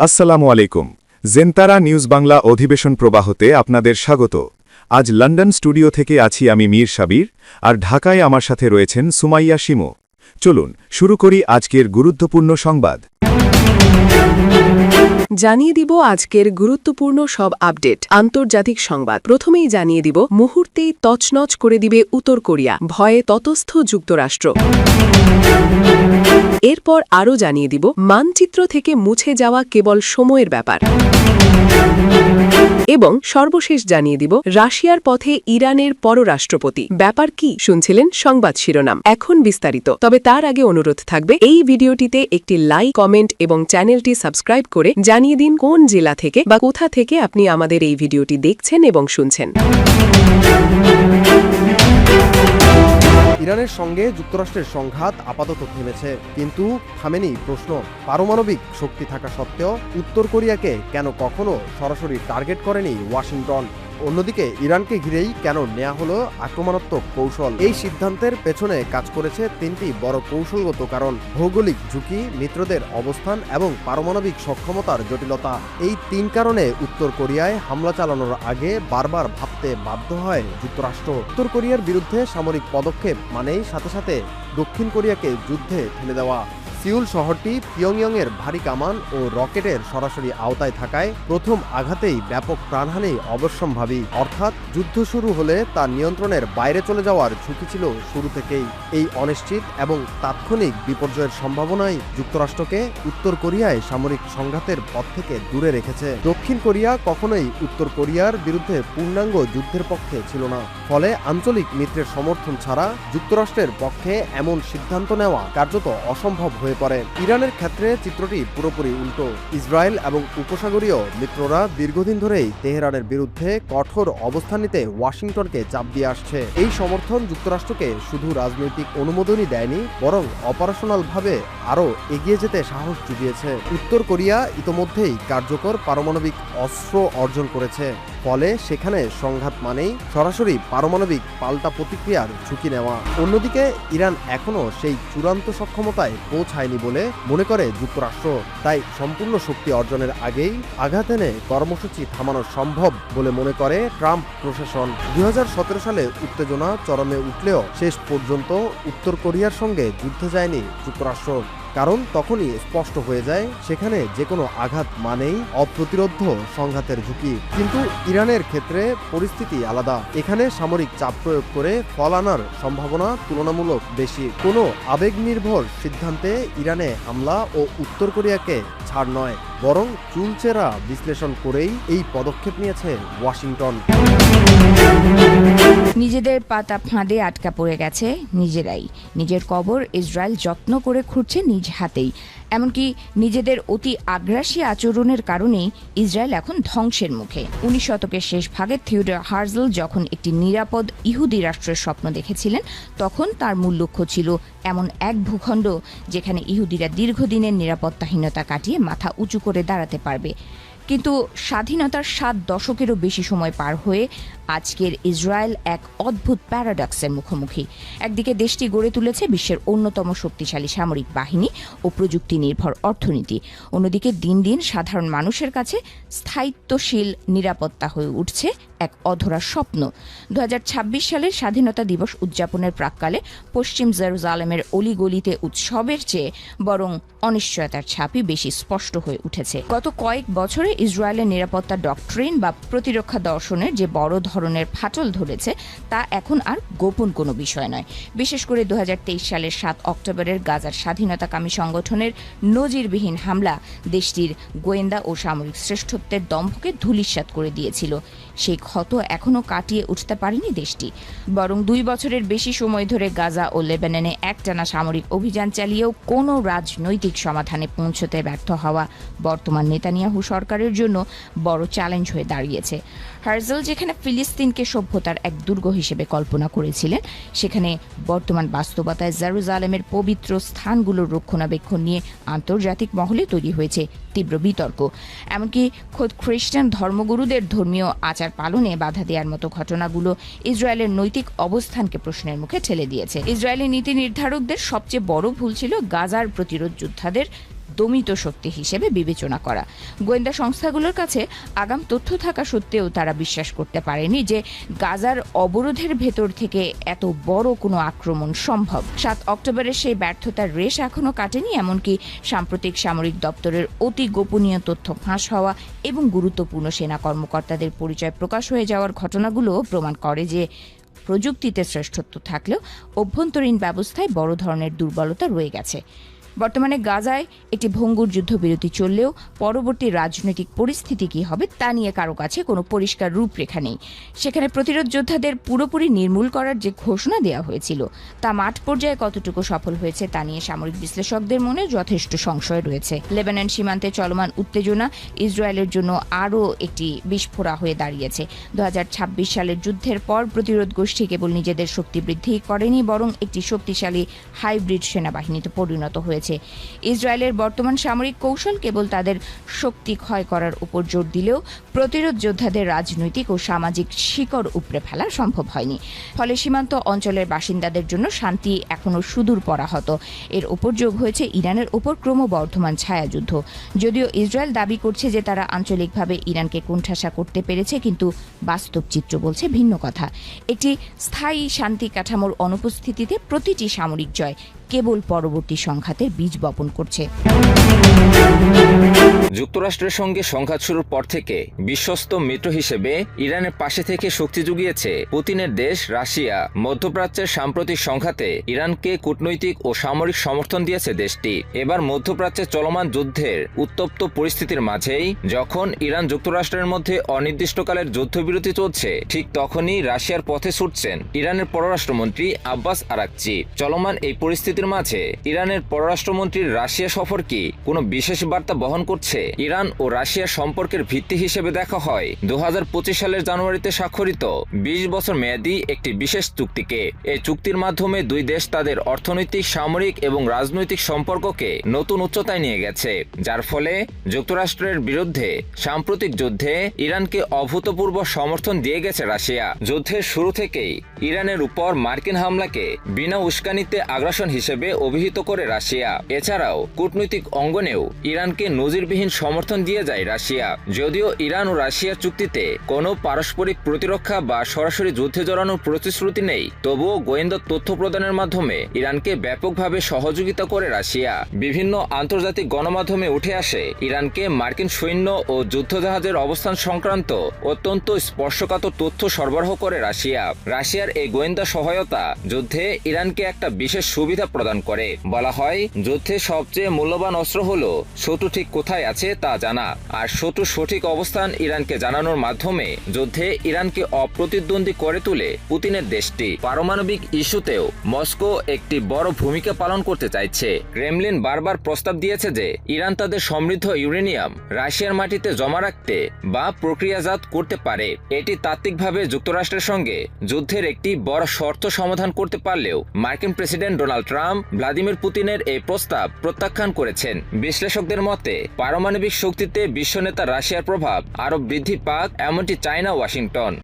আসসালামু আলাইকুম। জেনতারা নিউজ বাংলা অধিবেশন প্রবাহতে আপনাদের স্বাগত। আজ লন্ডন স্টুডিও থেকে আছি আমি মীর সাবির, আর ঢাকায় আমার সাথে রয়েছেন সুমাইয়া শিমু। চলুন শুরু করি আজকের গুরুত্বপূর্ণ সংবাদ। জানিয়ে দিব আজকের গুরুত্বপূর্ণ সব আপডেট। আন্তর্জাতিক সংবাদ প্রথমেই জানিয়ে দিব, মুহূর্তেই তছনছ করে দিবে উত্তর কোরিয়া, ভয়ে ততস্থ যুক্তরাষ্ট্র। এরপর আরও জানিয়ে দিব, মানচিত্র থেকে মুছে যাওয়া কেবল সময়ের ব্যাপার। এবং সর্বশেষ জানিয়ে দিব, রাশিয়ার পথে ইরানের পররাষ্ট্রপতি। ব্যাপার কি শুনছিলেন সংবাদ শিরোনাম, এখন বিস্তারিত। তবে তার আগে অনুরোধ থাকবে, এই ভিডিওটিতে একটি লাইক, কমেন্ট এবং চ্যানেলটি সাবস্ক্রাইব করে জানিয়ে দিন কোন জেলা থেকে বা কোথা থেকে আপনি আমাদের এই ভিডিওটি দেখছেন এবং শুনছেন। ইরানের সঙ্গে যুক্তরাষ্ট্রের সংঘাত আপাতত থেমেছে, কিন্তু থামেনি প্রশ্ন, পারমাণবিক শক্তি থাকা সত্ত্বেও উত্তর কোরিয়াকে কেন কখনো সরাসরি টার্গেট করেনি ওয়াশিংটন? অন্যদিকে ইরানকে ঘিরেই কেন নেওয়া হলো আক্রমণাত্মক কৌশল? এই সিদ্ধান্তের পেছনে কাজ করেছে তিনটি বড় কৌশলগত কারণ: ভৌগোলিক ঝুঁকি, মিত্রদের অবস্থান এবং পারমাণবিক সক্ষমতার জটিলতা। এই তিন কারণে উত্তর কোরিয়ায় হামলা চালানোর আগে বারবার ভাবতে বাধ্য হয় যুক্তরাষ্ট্র। উত্তর কোরিয়ার বিরুদ্ধে সামরিক পদক্ষেপ মানেই সাথে সাথে দক্ষিণ কোরিয়াকে যুদ্ধে ঠেলে দেওয়া। সিউল শহরটি পিয়ংইয়ংয়ের ভারী কামান ও রকেটের সরাসরি আওতায় থাকায় প্রথম আঘাতেই ব্যাপক প্রাণহানি অবশ্যম্ভাবী। অর্থাৎ যুদ্ধ শুরু হলে তার নিয়ন্ত্রণের বাইরে চলে যাওয়ার ঝুঁকি ছিল শুরু থেকেই। এই অনিশ্চিত এবং তাৎক্ষণিক বিপর্যয়ের সম্ভাবনাই যুক্তরাষ্ট্রকে উত্তর কোরিয়ায় সামরিক সংঘাতের পথ থেকে দূরে রেখেছে। দক্ষিণ কোরিয়া কখনোই উত্তর কোরিয়ার বিরুদ্ধে পূর্ণাঙ্গ যুদ্ধের পক্ষে ছিল না, ফলে আঞ্চলিক মিত্রের সমর্থন ছাড়া যুক্তরাষ্ট্রের পক্ষে এমন সিদ্ধান্ত নেওয়া কার্যত অসম্ভব হয়ে পড়ে। ইরানের ক্ষেত্রে চিত্রটি পুরোপুরি উল্টো। ইসরায়েল এবং উপসাগরীয় মিত্ররা দীর্ঘদিন ধরেই তেহরানের বিরুদ্ধে কঠোর অবস্থান নিতে ওয়াশিংটনকে চাপ দিয়ে আসছে। এই সমর্থন যুক্তরাষ্ট্রকে শুধু রাজনৈতিক অনুমোদনই দেয়নি, বরং অপারেশনালভাবে আরও এগিয়ে যেতে সাহস জুগিয়েছে। উত্তর কোরিয়া ইতোমধ্যেই কার্যকর পারমাণবিক অস্ত্র অর্জন করেছে, ফলে সেখানে সংঘাত মানেই সরাসরি পারমাণবিক পাল্টা প্রতিক্রিয়ার ঝুঁকি নেওয়া। অন্যদিকে ইরান এখনও সেই চূড়ান্ত সক্ষমতায় পৌঁছায়নি বলে মনে করে যুক্তরাষ্ট্র। তাই সম্পূর্ণ শক্তি অর্জনের আগেই আঘাত এনে কর্মসূচি থামানো সম্ভব বলে মনে করে ট্রাম্প প্রশাসন। 2017 সালে উত্তেজনা চরমে উঠলেও শেষ পর্যন্ত উত্তর কোরিয়ার সঙ্গে যুদ্ধে যায়নি যুক্তরাষ্ট্র, কারণ তখনই স্পষ্ট হয়ে যায় সেখানে যে কোনো আঘাত মানেই অপ্রতিরোধ্য সংঘাতের ঝুঁকি। কিন্তু ইরানের ক্ষেত্রে পরিস্থিতি আলাদা। এখানে সামরিক চাপ প্রয়োগ করে ফল আনার সম্ভাবনা তুলনামূলক বেশি। কোনো আবেগনির্ভর সিদ্ধান্তে ইরানে হামলা ও উত্তর কোরিয়াকে ছাড় নয়, বরং চুলচেরা বিশ্লেষণ করেই এই পদক্ষেপ নিয়েছে ওয়াশিংটন। নিজেদের পাতা ফাঁদে আটকা পড়ে গেছে নিজেরাই। নিজের কবর ইসরায়েল যত্ন করে খুঁড়ছে নিজ হাতেই। এমনকি নিজেদের অতি আগ্রাসী আচরণের কারণেই ইসরায়েল এখন ধ্বংসের মুখে। 19 শতকের শেষ ভাগে থিওডর হার্জল যখন একটি নিরাপদ ইহুদি রাষ্ট্রের স্বপ্ন দেখেছিলেন, তখন তার মূল লক্ষ্য ছিল এমন এক ভূখণ্ড যেখানে ইহুদিরা দীর্ঘদিনের নিরাপত্তাহীনতা কাটিয়ে মাথা উঁচু করে দাঁড়াতে পারবে। কিন্তু স্বাধীনতার 7 দশকেরও বেশি সময় পার হয়ে আজকের ইসরায়েল এক অদ্ভুত প্যারাডক্সের মুখোমুখি। একদিকে দেশটি গড়ে তুলেছে বিশ্বের অন্যতম শক্তিশালী সামরিক বাহিনী ও প্রযুক্তি নির্ভর অর্থনীতি, অন্যদিকে দিন দিন সাধারণ মানুষের কাছে স্থায়িত্বশীল নিরাপত্তা হয়ে উঠছে এক অধরা স্বপ্ন। 2026 সালের স্বাধীনতা দিবস উদযাপনের প্রাক্কালে পশ্চিম জেরুজালেমের অলিগলিতে উৎসবের চেয়ে বরং অনিশ্চয়তার ছাপই বেশি স্পষ্ট হয়ে উঠেছে। গত কয়েক বছরে ইসরায়েলের নিরাপত্তা ডক্ট্রিন বা প্রতিরক্ষা দর্শনের যে বড় ধরনের ফাটল ধরেছে, তা এখন আর গোপন কোনো বিষয় নয়। বিশেষ করে 2023 সালের 7 অক্টোবরের গাজার স্বাধীনতাকামী সংগঠনের নজিরবিহীন হামলা দেশটির গোয়েন্দা ও সামরিক শ্রেষ্ঠত্বের দম্ভকে ধূলিসাৎ করে দিয়েছিল। সেই ক্ষত এখনও কাটিয়ে উঠতে পারেনি দেশটি, বরং 2 বছরের বেশি সময় ধরে গাজা ও লেবাননে একটানা সামরিক অভিযান চালিয়েও কোনো রাজনৈতিক সমাধানে পৌঁছতে ব্যর্থ হওয়া বর্তমান নেতানিয়াহু সরকারের জন্য বড় চ্যালেঞ্জ হয়ে দাঁড়িয়েছে। হার্জল যেখানে ফিলিস্তিনকে সভ্যতার এক দুর্গ হিসেবে কল্পনা করেছিলেন, সেখানে বর্তমান বাস্তবতায় জেরুজালেমের পবিত্র স্থানগুলোর রক্ষণাবেক্ষণ নিয়ে আন্তর্জাতিক মহলে তৈরি হয়েছে তীব্র বিতর্ক। এমনকি খোদ খ্রিস্টান ধর্মগুরুদের ধর্মীয় আচার পালনে বাধা দেওয়ার মতো ঘটনাগুলো ইসরায়েলের নৈতিক অবস্থানকে প্রশ্নের মুখে ঠেলে দিয়েছে। ইসরায়েলি নীতি নির্ধারকদের সবচেয়ে বড় ভুল ছিল গাজার প্রতিরোধ যোদ্ধাদের দমিত শক্তি হিসেবে বিবেচনা করা। গোয়েন্দা সংস্থাগুলোর কাছে আগাম তথ্য থাকা সত্ত্বেও তারা বিশ্বাস করতে পারেনি যে গাজার অবরোধের ভেতর থেকে এত বড় কোনো আক্রমণ সম্ভব। 7 অক্টোবরের সেই ব্যর্থতার রেশ এখনও কাটেনি, এমনকি সাম্প্রতিক সামরিক দপ্তরের অতি গোপনীয় তথ্য ফাঁস হওয়া এবং গুরুত্বপূর্ণ সেনা কর্মকর্তাদের পরিচয় প্রকাশ হয়ে যাওয়ার ঘটনাগুলো প্রমাণ করে যে প্রযুক্তিতে শ্রেষ্ঠত্ব থাকলেও অভ্যন্তরীণ ব্যবস্থায় বড় ধরনের দুর্বলতা রয়ে গেছে। বর্তমানে গাজায় একটি ভঙ্গুর যুদ্ধবিরতি চললেও পরবর্তী রাজনৈতিক পরিস্থিতি কী হবে তা নিয়ে কারো কাছে কোনো পরিষ্কার রূপরেখা নেই। সেখানে প্রতিরোধ যোদ্ধাদের পুরোপুরি নির্মূল করার যে ঘোষণা দেওয়া হয়েছিল তা মাঠ পর্যায়ে কতটুকু সফল হয়েছে তা নিয়ে সামরিক বিশ্লেষকদের মনে যথেষ্ট সংশয় রয়েছে। লেবানন সীমান্তে চলমান উত্তেজনা ইসরায়েলের জন্য আরও একটি বিস্ফোরা হয়ে দাঁড়িয়েছে। 2026 সালের যুদ্ধের পর প্রতিরোধ গোষ্ঠী কেবল নিজেদের শক্তি বৃদ্ধি করেনি, বরং একটি শক্তিশালী হাইব্রিড সেনাবাহিনীতে পরিণত হয়েছে। ইসরায়েলের বর্তমান সামরিক কৌশল কেবল তাদের শক্তি ক্ষয় করার উপর জোর দিলেও প্রতিরোধ যোদ্ধাদের রাজনৈতিক ও সামাজিক শিকড় উপড়ে ফেলা সম্ভব হয়নি। ফলে সীমান্ত অঞ্চলের বাসিন্দাদের জন্য শান্তি এখনও সুদূর পরাহত। এর উপর যোগ হয়েছে ইরানের উপর ক্রমবর্ধমান ছায়াযুদ্ধ। যদিও ইসরায়েল দাবি করছে যে তারা আঞ্চলিকভাবে ইরানকে কোণঠাসা করতে পেরেছে, কিন্তু বাস্তব চিত্র বলছে ভিন্ন কথা। একটি স্থায়ী শান্তি কাঠামোর অনুপস্থিতিতে প্রতিটি সামরিক জয় কেবল পরবর্তী সংঘাতের বীজ বপন করছে। যুক্তরাষ্ট্রের সঙ্গে সংঘাত শুরুর পর থেকে বিশ্বস্ত মিত্র হিসেবে ইরানের পাশে থেকে শক্তি জুগিয়েছে পুতিনের দেশ রাশিয়া। মধ্যপ্রাচ্যের সাম্প্রতিক সংঘাতে ইরানকে কূটনৈতিক ও সামরিক সমর্থন দিয়েছে দেশটি। এবার মধ্যপ্রাচ্যে চলমান যুদ্ধের উত্তপ্ত পরিস্থিতির মাঝেই যখন ইরান যুক্তরাষ্ট্রের মধ্যে অনির্দিষ্টকালের যুদ্ধবিরতি চলছে, ঠিক তখনই রাশিয়ার পথে ছুটছেন ইরানের পররাষ্ট্রমন্ত্রী আব্বাস আরাকচি। চলমান এই পরিস্থিতির মাঝে ইরানের পররাষ্ট্রমন্ত্রীর রাশিয়া সফর কি কোনো বিশেষ বার্তা বহন করছে? ইরান ও রাশিয়ার সম্পর্কের ভিত্তি হিসেবে দেখা হয় 2025 সালের জানুয়ারিতে স্বাক্ষরিত 20 বছর মেয়াদী একটি বিশেষ চুক্তিকে। এই চুক্তির মাধ্যমে দুই দেশ তাদের অর্থনৈতিক, সামরিক এবং রাজনৈতিক সম্পর্ককে নতুন উচ্চতায় নিয়ে গেছে, যার ফলে যুক্তরাষ্ট্রের বিরুদ্ধে সাম্প্রতিক যুদ্ধে ইরানকে অভূতপূর্ব সমর্থন দিয়ে গেছে রাশিয়া। যুদ্ধের শুরু থেকেই ইরানের উপর মার্কিন হামলাকে বিনা উস্কানিতে আগ্রাসন হিসেবে অভিহিত করে রাশিয়া। এছাড়াও কূটনৈতিক অঙ্গনেও ইরানকে নজিরবিহীন সমর্থন দিয়ে যায় রাশিয়া। যদিও ইরান ও রাশিয়ার চুক্তিতে কোনো পারস্পরিক প্রতিরক্ষা বা সরাসরি যুদ্ধে জড়ানোর প্রতিশ্রুতি নেই, তবুও গোয়েন্দা তথ্য প্রদানের মাধ্যমে ইরানকে ব্যাপকভাবে সহযোগিতা করে রাশিয়া। বিভিন্ন আন্তর্জাতিক গণমাধ্যমে উঠে আসে ইরানকে মার্কিন সৈন্য ও যুদ্ধজাহাজের অবস্থান সংক্রান্ত অত্যন্ত স্পর্শকাতর তথ্য সরবরাহ করে রাশিয়া। রাশিয়ার এই গোয়েন্দা সহায়তা যুদ্ধে ইরানকে একটা বিশেষ সুবিধা প্রদান করে। বলা হয়, যুদ্ধে সবচেয়ে মূল্যবান অস্ত্র হলো শত্রু ঠিক কোথায় আছে তা জানা, আর শত্রুর সঠিক অবস্থান ইরানকে জানানোর মাধ্যমে যুদ্ধে ইরানকে অপ্রতিদ্বন্দ্বী করে তোলে পুতিনের দেশটি। পারমাণবিক ইস্যুতেও মস্কো একটি বড় ভূমিকা পালন করতে চাইছে। ক্রেমলিন বারবার প্রস্তাব দিয়েছে যে ইরান তাদের সমৃদ্ধ ইউরেনিয়াম রাশিয়ার মাটিতে জমা রাখতে বা প্রক্রিয়াজাত করতে পারে। এটি তাত্ত্বিকভাবে যুক্তরাষ্ট্রের সঙ্গে যুদ্ধের একটি বড় শর্ত সমাধান করতে পারলেও মার্কিন প্রেসিডেন্ট ডোনাল্ড ট্রাম্প ভ্লাদিমির পুতিনের এই প্রস্তাব প্রত্যাখ্যান করেছেন। বিশ্লেষকদের মতে পারমাণবিক শক্তিতে বিশ্বনেতা রাশিয়ার প্রভাব আরও বৃদ্ধি পাক, এমনটি চায় না ওয়াশিংটন।